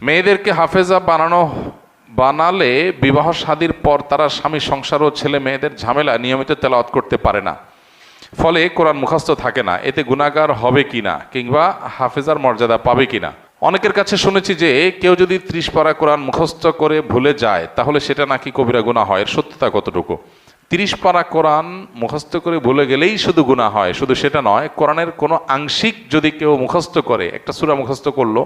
মেয়েদেরকে হাফেজা বানালে বিবাহ শাদীর পর তারা স্বামী সংসার ও ছেলে মেয়েদের ঝামেলা নিয়মিত তেলাওয়াত করতে পারে না, ফলে কোরআন মুখস্থ থাকে না। এতে গুনাহগার হবে কিনা কিংবা হাফেজার মর্যাদা পাবে কিনা? অনেকের কাছে শুনেছি যে কেউ যদি 30 পারা কোরআন মুখস্থ করে ভুলে যায় তাহলে সেটা নাকি কবিরা গুনাহ হয়। এর সত্যতা কতটুকু? 30 পারা কোরআন মুখস্থ করে ভুলে গেলেই শুধু গুনাহ হয়, শুধু সেটা নয়, কোরআনের কোনো আংশিক যদি কেউ মুখস্থ করে, একটা সূরা মুখস্থ করলো,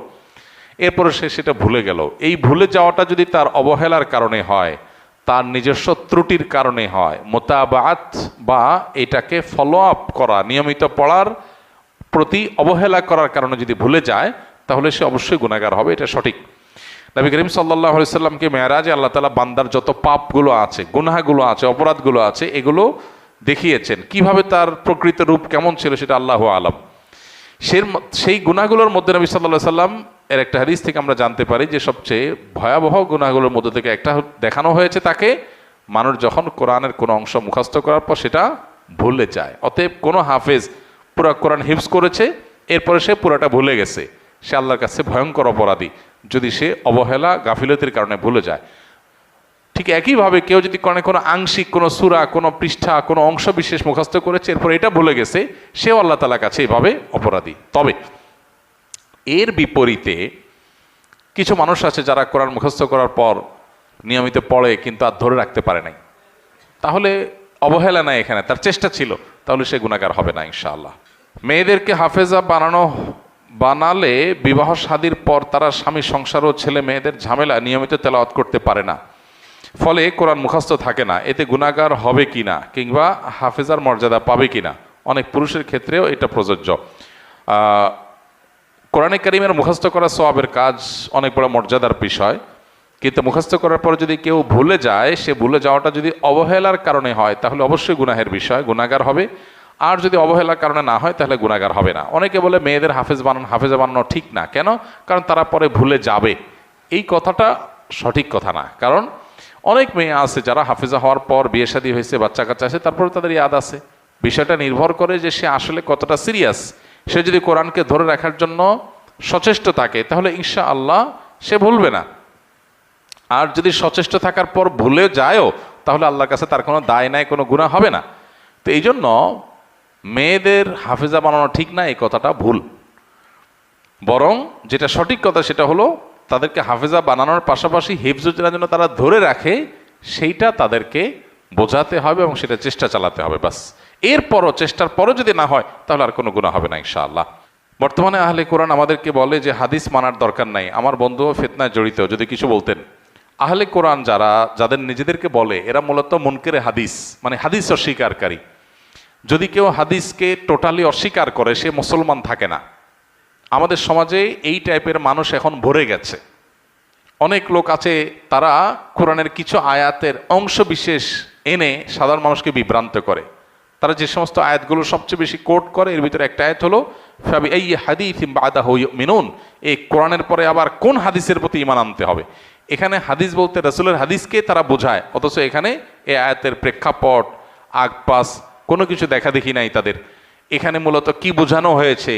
এরপরে সে সেটা ভুলে গেল, এই ভুলে যাওয়াটা যদি তার অবহেলার কারণে হয়, তার নিজস্ব ত্রুটির কারণে হয়, মোতাবাত বা এটাকে ফলো আপ করা, নিয়মিত পড়ার প্রতি অবহেলা করার কারণে যদি ভুলে যায়, তাহলে সে অবশ্যই গুনাহগার হবে, এটা সঠিক। নবী করিম সাল্লাল্লাহু আলাইহি সাল্লামকে মেরাজে আল্লাহ তাআলা বান্দার যত পাপগুলো আছে, গুনাহগুলো আছে, অপরাধগুলো আছে, এগুলো দেখিয়েছেন। কিভাবে তার প্রকৃত রূপ কেমন ছিল সেটা আল্লাহু আলাম। সেই গুনাহগুলোর মধ্যে নবী সাল্লাল্লাহু আলাইহি সাল্লাম এর একটা হাদিস থেকে আমরা জানতে পারি যে সবচেয়ে ভয়াবহ গুনাহগুলোর মধ্যে থেকে একটা দেখানো হয়েছে তাকে, মানুষ যখন কোরআনের কোনো অংশ মুখস্থ করার পর সেটা ভুলে যায়। অতএব কোনো হাফেজ পুরা কোরআন হিফজ করেছে, এরপরে সে পুরাটা ভুলে গেছে, সে আল্লাহর কাছে ভয়ঙ্কর অপরাধী, যদি সে অবহেলা গাফিলতির কারণে ভুলে যায়। ঠিক একইভাবে কেউ যদি কোনো আংশিক কোনো সূরা, কোনো পৃষ্ঠা, কোনো অংশ বিশেষ মুখস্থ করেছে, এরপর এটা ভুলে গেছে, সেও আল্লাহ তাআলার কাছে এইভাবে অপরাধী। তবে এর বিপরীতে কিছু মানুষ আছে যারা কোরআন মুখস্থ করার পর নিয়মিত পড়ে কিন্তু আর ধরে রাখতে পারে নাই, তাহলে অবহেলা নাই এখানে, তার চেষ্টা ছিল, তাহলে সে গুনাহগার হবে না ইনশাআল্লাহ। মেয়েদেরকে হাফেজা বানালে বিবাহ শাদীর পর তারা স্বামী সংসার ও ছেলে মেয়েদের ঝামেলা নিয়মিত তেলাওয়াত করতে পারে না, ফলে কোরআন মুখস্থ থাকে না। এতে গুনাহগার হবে কিনা কিংবা হাফেজার মর্যাদা পাবে কিনা? অনেক পুরুষের ক্ষেত্রেও এটা প্রযোজ্য। কোরআনে কারীমের মুখস্থ করা সওয়াবের কাজ, অনেক বড় মর্যাদার বিষয়, কিন্তু মুখস্থ করার পর যদি কেউ ভুলে যায়, সে ভুলে যাওয়াটা যদি অবহেলার কারণে হয় তাহলে অবশ্যই গুনাহের বিষয়, গুনাহগার হবে। আর যদি অবহেলার কারণে না হয় তাহলে গুনাহগার হবে না। অনেকে বলে মেয়েদের হাফেজা বানানো ঠিক না, কেন? কারণ তারা পরে ভুলে যাবে। এই কথাটা সঠিক কথা না, কারণ অনেক মেয়ে আছে যারা হাফেজা হওয়ার পর বিয়ে শাদী হয়েছে, বাচ্চা কাচ্চা আছে, তারপরে তাদের ইয়াদ আছে। বিষয়টা নির্ভর করে যে সে আসলে কতটা সিরিয়াস। সে যদি কোরআনকে ধরে রাখার জন্য সচেষ্ট থাকে তাহলে ইনশাআল্লাহ সে ভুলবে না। আর যদি সচেষ্ট থাকার পর ভুলে যায়ও তাহলে আল্লাহর কাছে তার কোনো দায় নাই, কোনো গুনাহ হবে না। তো এই জন্য মেয়েদের হাফেজা বানানো ঠিক না, এই কথাটা ভুল। বরং যেটা সঠিক কথা সেটা হলো তাদেরকে হাফেজা বানানোর পাশাপাশি হিফজুজের জন্য তারা ধরে রাখে, সেইটা তাদেরকে বোঝাতে হবে এবং সেটা চেষ্টা চালাতে হবে, বাস। এরপরও চেষ্টার পরও যদি না হয় তাহলে আর কোনো গুনাহ হবে না ইনশাআল্লাহ। বর্তমানে আহলে কোরআন আমাদেরকে বলে যে হাদিস মানার দরকার নাই। আমার বন্ধুও ফিতনায় জড়িত, যদি কিছু বলতেন। আহলে কোরআন যাদের নিজেদেরকে বলে, এরা মূলত মুনকিরে হাদিস, মানে হাদিস অস্বীকারী। যদি কেউ হাদিসকে টোটালি অস্বীকার করে সে মুসলমান থাকে না। আমাদের সমাজে এই টাইপের মানুষ এখন ভরে গেছে। অনেক লোক আছে তারা কোরআনের কিছু আয়াতের অংশ বিশেষ এনে সাধারণ মানুষকে বিভ্রান্ত করে। তারা যে সমস্ত আয়াতগুলো সবচেয়ে বেশি কোট করে, এর ভিতরে একটা আয়াত হলো ফাবিআইয়ি হাদিসিন বা'দাহু ইউমিনুন। এই কোরআনের পরে আবার কোন হাদিসের প্রতি ঈমান আনতে হবে? এখানে হাদিস বলতে রাসূলের হাদিসকে তারা বোঝায়, অথচ এখানে এই আয়াতের প্রেক্ষাপট, আগপাস কোনো কিছু দেখা দেখি নাই তাদের। এখানে মূলত কি বোঝানো হয়েছে?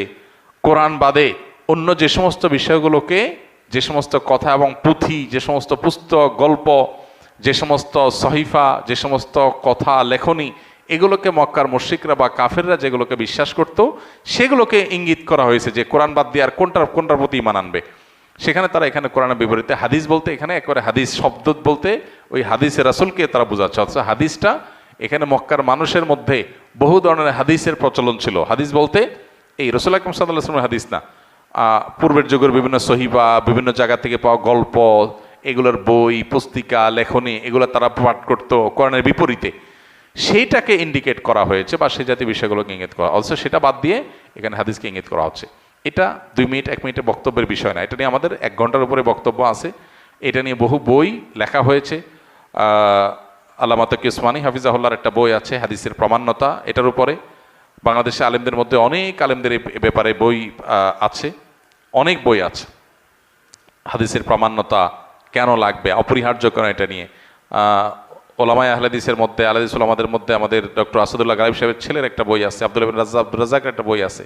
কোরআন বাদে অন্য যে সমস্ত বিষয়গুলোকে, যে সমস্ত কথা এবং পুঁথি, যে সমস্ত পুস্তক, গল্প, যে সমস্ত সহিফা, যে সমস্ত কথা লেখনী, এগুলোকে মক্কার মুশরিকরা বা কাফেররা যেগুলোকে বিশ্বাস করত, সেগুলোকে ইঙ্গিত করা হয়েছে যে কোরআন বাদ দিয়ে আর কোনটার প্রতি ঈমান আনবে। সেখানে তারা এখানে কোরআনের বিপরীতে হাদিস বলতে, এখানে একবারে হাদিস শব্দ বলতে ওই হাদিসের রাসূলকে তারা বোঝাচ্ছে। অথচ হাদিসটা এখানে মক্কার মানুষের মধ্যে বহু ধরনের হাদিসের প্রচলন ছিল। হাদিস বলতে এই রাসূল আকরাম সাল্লাল্লাহু আলাইহি ওয়াসাল্লামের হাদিস না, পূর্বের যুগের বিভিন্ন সহিফা, বিভিন্ন জায়গা থেকে পাওয়া গল্প, এগুলোর বই, পুস্তিকা, লেখনী, এগুলো তারা পাঠ করতো কোরআনের বিপরীতে। সেইটাকে ইন্ডিকেট করা হয়েছে বা সেই জাতীয় বিষয়গুলোকে ইঙ্গিত করা, অথচ সেটা বাদ দিয়ে এখানে হাদিসকে ইঙ্গিত করা হচ্ছে। এটা 2 মিনিট 1 মিনিটের বক্তব্যের বিষয় না, এটা নিয়ে আমাদের 1 ঘন্টার উপরে বক্তব্য আছে। এটা নিয়ে বহু বই লেখা হয়েছে। আল্লামা তাকি উসমানী হাফিজাহুল্লাহর একটা বই আছে হাদিসের প্রামাণ্যতা, এটার উপরে বাংলাদেশে আলেমদের মধ্যে অনেক আলেমদের এই ব্যাপারে বই আছে, অনেক বই আছে হাদিসের প্রামাণ্যতা কেন লাগবে, অপরিহার্য কেন, এটা নিয়ে। ওলামায়ে আহলে হাদিসের মধ্যে, আহলে হাদিস ওলামাদের মধ্যে আমাদের ডক্টর আসাদুল্লাহ গালিব সাহেবের ছেলের একটা বই আছে, আব্দুল রাজ্জাকের একটা বই আছে,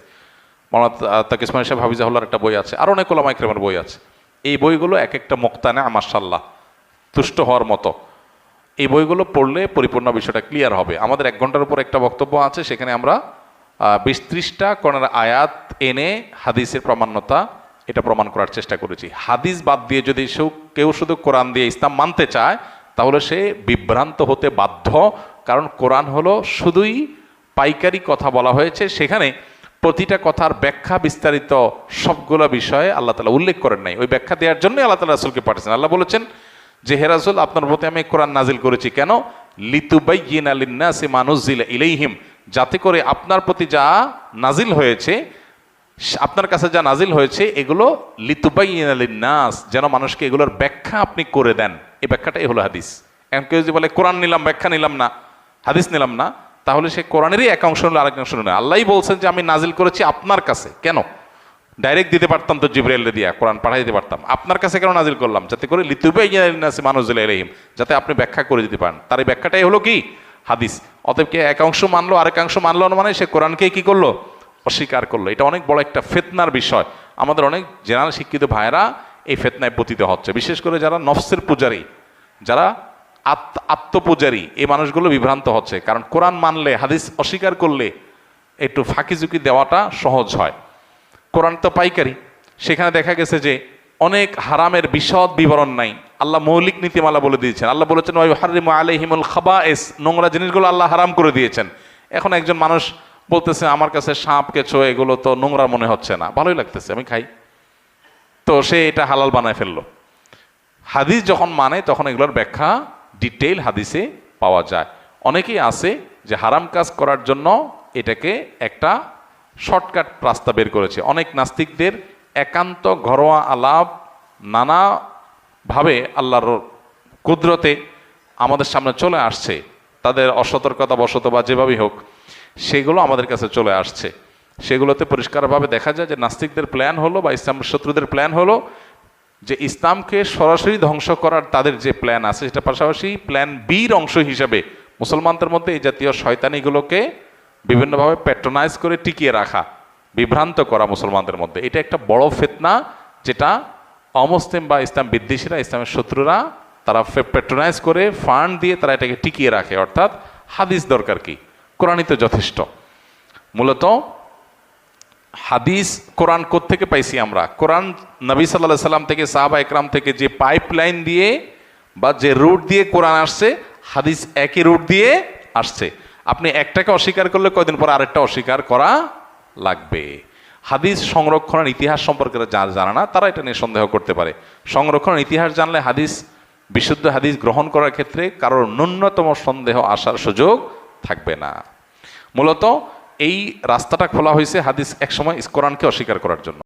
মাওলানা তাকি উসমানী সাহেব হাফিজাহুল্লাহর একটা বই আছে, আর অনেক ওলামায়ে কেরামের বই আছে। এই বইগুলো এক একটা মুক্তানা মাশাআল্লাহ তুষ্ট হওয়ার মতো। এই বইগুলো পড়লে পরিপূর্ণ বিষয়টা ক্লিয়ার হবে। আমাদের 1 ঘন্টার উপর একটা বক্তব্য আছে, সেখানে আমরা 20-30টা কোরআনের আয়াত এনে হাদিসের প্রামাণ্যতা এটা প্রমাণ করার চেষ্টা করেছি। হাদিস বাদ দিয়ে যদি কেউ শুধু কোরআন দিয়ে ইসলাম মানতে চায় তাহলে সে বিভ্রান্ত হতে বাধ্য। কারণ কোরআন হলো শুধুই পাইকারি কথা বলা হয়েছে, সেখানে প্রতিটা কথার ব্যাখ্যা বিস্তারিত সবগুলো বিষয়ে আল্লাহ তাআলা উল্লেখ করেন নাই। ওই ব্যাখ্যা দেওয়ার জন্যই আল্লাহ তাআলা রাসূলকে পাঠিয়েছেন। আল্লাহ বলেছেন যে হে রাসূল, আপনার প্রতি আমি কোরআন নাজিল করেছি কেন? লিতুবাইয়িনা লিন-নাসি মা নুজিলা ইলাইহিম, যাতে করে আপনার প্রতি যা নাজিল হয়েছে, আপনার কাছে যা নাজিল হয়েছে এগুলো লিতুবাইয়িনা লিন-নাস, যেন মানুষকে এগুলোর ব্যাখ্যা আপনি করে দেন। এই ব্যাখ্যাটাই হলো হাদিস। এখন কেউ যদি বলে কোরআন নিলাম ব্যাখ্যা নিলাম না, হাদিস নিলাম না, তাহলে সে কোরআনেরই এক অংশ নিল আরেক অংশ নিল। আল্লাহই বলছেন যে আমি নাজিল করেছি আপনার কাছে। কেন? ডাইরেক্ট দিতে পারতাম তো, জিবরাইল দিয়া কোরআন পাঠিয়ে দিতে পারতাম। আপনার কাছে কেন নাজিল করলাম? যাতে করে লিতুবাইয়িনা লিন-নাসি মা নুজিলা ইলাইহিম, যাতে আপনি ব্যাখ্যা করে দিতে পারেন। তার এই ব্যাখ্যাটাই হলো কি? হাদিস। অতএব কে এক অংশ মানলো আরেক অংশ মানলো না, মানে সে কোরআনকে কি করলো? অস্বীকার করলো। এটা অনেক বড় একটা ফিতনার বিষয়। আমাদের অনেক জেনারেল শিক্ষিত ভাইয়েরা এই ফিতনায় পতিত হচ্ছে, বিশেষ করে যারা নফসের পূজারী, যারা আত্মপূজারী, এই মানুষগুলো বিভ্রান্ত হচ্ছে। কারণ কোরআন মানলে হাদিস অস্বীকার করলে একটু ফাঁকি ঝুঁকি দেওয়াটা সহজ হয়। কোরআন তো পাইকারি, সেখানে দেখা গেছে যে অনেক হারামের বিশদ বিবরণ নাই। আল্লাহ মৌলিক নীতিমালা বলে দিয়েছেন। আল্লাহ বলেছেন ওয়া ইউহাররিমু আলাইহিমুল খাবায়েস, নোংরা জিনিসগুলো আল্লাহ হারাম করে দিয়েছেন। এখন একজন মানুষ বলতেছে আমার কাছে সাপ কেঁচো এগুলো তো নোংরা মনে হচ্ছে না, ভালোই লাগতেছে, আমি খাই, তো সে এটা হালাল বানায় ফেললো। হাদিস যখন মানে তখন এগুলোর ব্যাখ্যা ডিটেইল হাদিসে পাওয়া যায়। অনেকেই আছে যে হারাম কাজ করার জন্য এটাকে একটা শর্টকাট রাস্তা বের করেছে। অনেক নাস্তিকদের একান্ত ঘরোয়া আলাপ নানাভাবে আল্লাহর কুদরতে আমাদের সামনে চলে আসছে, তাদের অসতর্কতা বশত বা যেভাবেই হোক সেগুলো আমাদের কাছে চলে আসছে। সেগুলোতে পরিষ্কারভাবে দেখা যায় যে নাস্তিকদের প্ল্যান হলো বা ইসলামের শত্রুদের প্ল্যান হলো যে ইসলামকে সরাসরি ধ্বংস করার তাদের যে প্ল্যান আছে, সেটা পাশাপাশি প্ল্যান বির অংশ হিসাবে মুসলমানদের মধ্যে এই জাতীয় শয়তানিগুলোকে বিভিন্নভাবে প্যাট্রোনাইজ করে টিকিয়ে রাখা, বিভ্রান্ত করা মুসলমানদের মধ্যে। এটা একটা বড় ফিতনা, যেটা অমুসলিম বা ইসলাম বিদ্বেষীরা, ইসলামের শত্রুরা, তারা প্যাট্রোনাইজ করে ফান্ড দিয়ে তারা এটাকে টিকিয়ে রাখে। অর্থাৎ হাদিস দরকার কি? কোরআনই তো যথেষ্ট। মূলত হাদিস কোরআন কোত্থেকে পাইছি আমরা? কোরআন নবী সাল্লাল্লাহু আলাইহি সাল্লাম থেকে, সাহাবা একরাম থেকে যে পাইপলাইন দিয়ে বা যে রুট দিয়ে কোরআন আসছে, হাদিস একই রুট দিয়ে আসছে। আপনি একটাকে অস্বীকার করলে কয়দিন পর আরেকটা অস্বীকার করা লাগবে। হাদিস সংরক্ষণের ইতিহাস সম্পর্কে যারা জানে না তারা এটা নিয়ে সন্দেহ করতে পারে। সংরক্ষণের ইতিহাস জানলে হাদিস, বিশুদ্ধ হাদিস গ্রহণ করার ক্ষেত্রে কারোর ন্যূনতম সন্দেহ আসার সুযোগ থাকবে না। মূলত এই রাস্তাটা খোলা হয়েছে হাদিস একসময় কোরআনকে অস্বীকার করার জন্য।